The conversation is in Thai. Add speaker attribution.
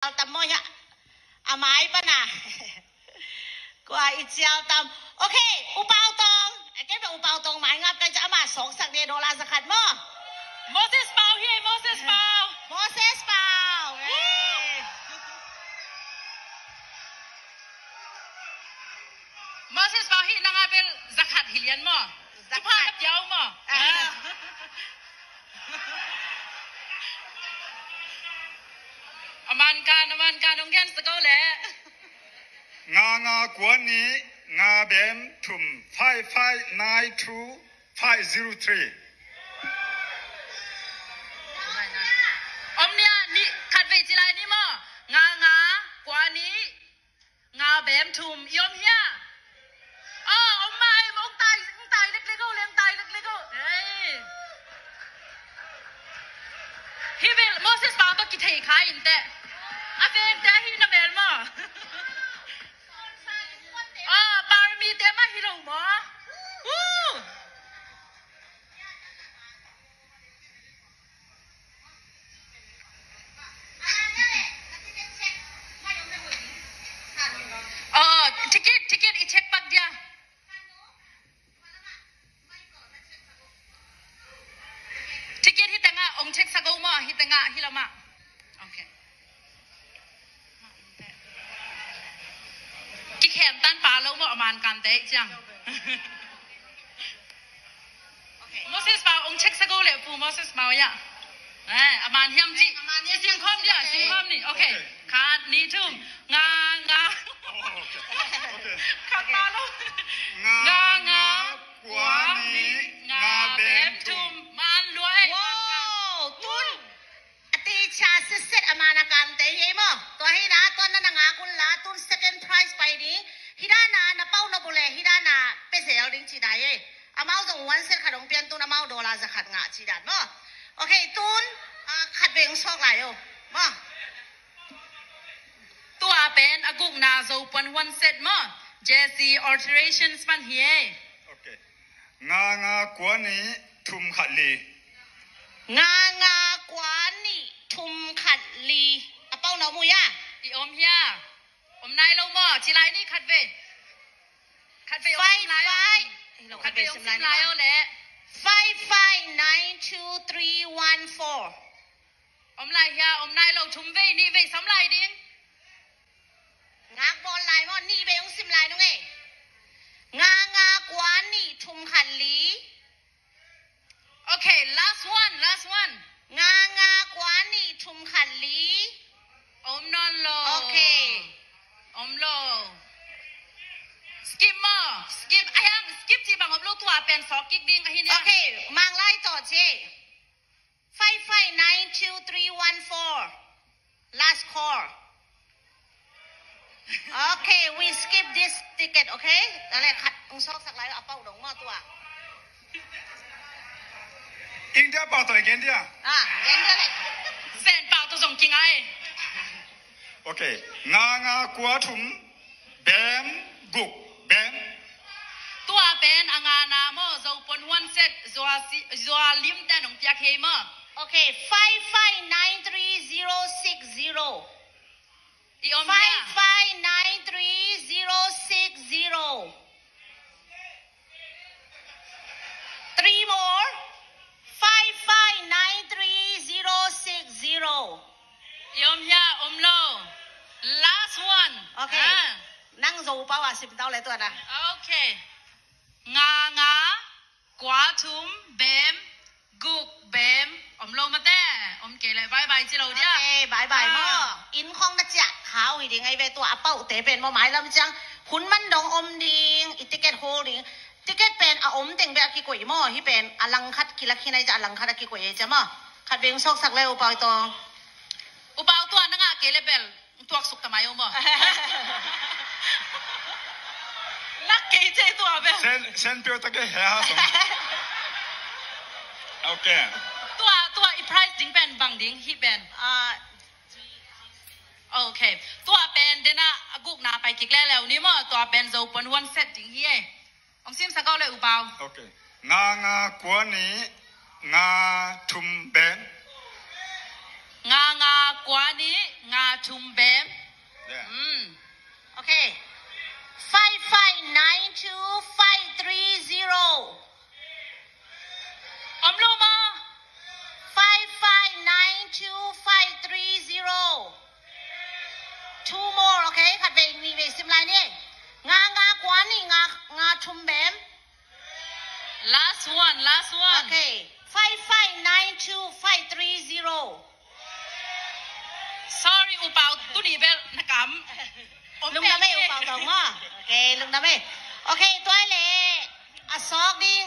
Speaker 1: เอาตำมอยอะอาไม้ปะนะกว่าอีเจียวตำโอเคอุปาตองแกเป็นอุปาตองหมายงับกันจะเอามา2 สักเดโดลาสกัดมั้ง
Speaker 2: โมเสสเปาเฮ้โมเสสเปา
Speaker 1: โมเสสเปา
Speaker 2: โมเสสเปาเฮ้นางอาเบลสักขัดฮิเลียนมั้งจุพากับยาวมั้งอามันการองแกนสกอแหละ
Speaker 3: งากวนนี้งาเบมทุ่ม5592 503
Speaker 2: อมเนี่ยนี่ขัดเวจิไลนี่มั้งกว่านี้งาเบมทุ่มยอมเฮียอ๋ออมไม่มองตายเล็กๆก็เลี้ยงตายเล็กๆก็เฮ้ยฮิเบลโมเสสปาต้องกินเทขายอินเตะอาเบนแต่ฮินาเบลมั้งอ๋อบารมีเตมาฮิโร่มั้งวู้ticket i check bag dia ticket hi tanga ong check sa go mo hi tanga hilama okay ki khem tan pa lo mo aman kan te chang okay moses pa ong check sa go le pu moses ma ya aman hiam ji sim khom dia sim khom ni okay kha ni thum ngaขับมาลูกงากว่านี้งาเบมทุ่มมันรวย
Speaker 1: ว้าวตุนอติชาสิเซตอามานาการเตยมั้งตัวฮินาตัวนั้นงาคุณลาตุน second prize ไปนี้ฮิดานาณเป้าณบุเล่ฮิดานาเป็นเสียลิงจีได้อามาต้องวันเซตขนมเปียนตุนอามาโดลาจะขัดงาจีดันมั้งโอเคตุนขัดเบงซอกไหลมั้ง
Speaker 2: ตัวเป็นอากุกนาโซปันวันเซตมั้งJesse alterations man here.
Speaker 3: Okay. Nga kwa ni thum khat li.
Speaker 1: Nga kwa ni thum khat li. Apau na mu ya.
Speaker 2: I om here. Om nai lo mo. Chi lai ni khat ve. Khat ve om sim lai. Khat ve om sim lai o le.
Speaker 1: 55923114.
Speaker 2: Om lai here. Om nai lo thum ve ni ve sam lai ding.
Speaker 1: งักบอลลายมันนี่เบงซิมลายน้องเองากวนนี่ทุ่มขันลี
Speaker 2: โอเค last one
Speaker 1: งากวนนี่ทุ่มขันลี
Speaker 2: อมนอนโล
Speaker 1: โอเค
Speaker 2: อมโล skip มา skip ไอ้ยัง skip จีบังอบลูกตัวเป็นสอกกิ๊กดิ้งไอ้เนี่ย
Speaker 1: โอเคมังไล่ต่อเจ55923114 last call Okay, we skip this ticket, okay? อะไรขัดต้องซอกสักหลายเอาเป้าดงมาตัว
Speaker 3: อินเดียเป้าตัวเองเดีย
Speaker 1: เย็นเดียเลย
Speaker 2: เส้นเป้าตัวส่งจริงไง
Speaker 3: โอเคงากว่าถุมแบมกุกแบม
Speaker 2: ตัวเป็นงานาโมโซปนวันเซตจัวลิมแต่หนองเปียกเฮม
Speaker 1: โอเค5593306055933060 Three more 55933060
Speaker 2: ยอมยาอมโล last one
Speaker 1: โอเคนั่งโซเป้า10เต้าเลยตัวนะ
Speaker 2: โอเคงากว่าทุมเบมกุกเบมอมโลมาแต่อมเกเลยบายบายจิโร่เดีย
Speaker 1: โอเคบายบายมั่งอินคองนะจ๊ะเขาอีกยังไงเวตัวอาเป้าเตะเป็นมาหมายลำจังคุณมันดองอมดิงอิติเกตโฮดิงติเกตเป็นอมเต็งแบบกี่กวยมั่งที่เป็นอลังคัดกิลักขี้ในจะอลังคัดกี่กวยจะมั่งคัดเบงซอกสักเลยอุปาตัว
Speaker 2: นั่งเกเลยเป็นตัวสุกทำไมอมลักเกยเจตัวเป็น
Speaker 3: เส้นเปียวตะเกียเหรอโอเค
Speaker 2: ตัวอีไพรส์ดิ้งเป็นบางดิ้งฮีเป็นโอเคตัวเป็นเดน่ากุกนาไปกิกแล้วนี่มั้งตัวเป็นโซปนวันเซตดิ้งเฮ่องซิมสักเอาเลยอุปาว
Speaker 3: โอเคงากวนนี้งาทุ่มเบน
Speaker 2: งากว่านี้งาทุมแบม
Speaker 3: Yeah.
Speaker 1: โอเค 55925330
Speaker 2: อมลูมา
Speaker 1: 55925330 two more โอเคขัดไปนี่ไปซิมไลน์นี่งากว่านี่งาทุมแบม
Speaker 2: last one
Speaker 1: โอเค 55925330
Speaker 2: sorry อุเปาตุนีเบลนักกำ
Speaker 1: ลุงดำไม่อุปเอาตรงอ่ะโอเคลุงดำไม่โอเคตัวเล่อซอกดิง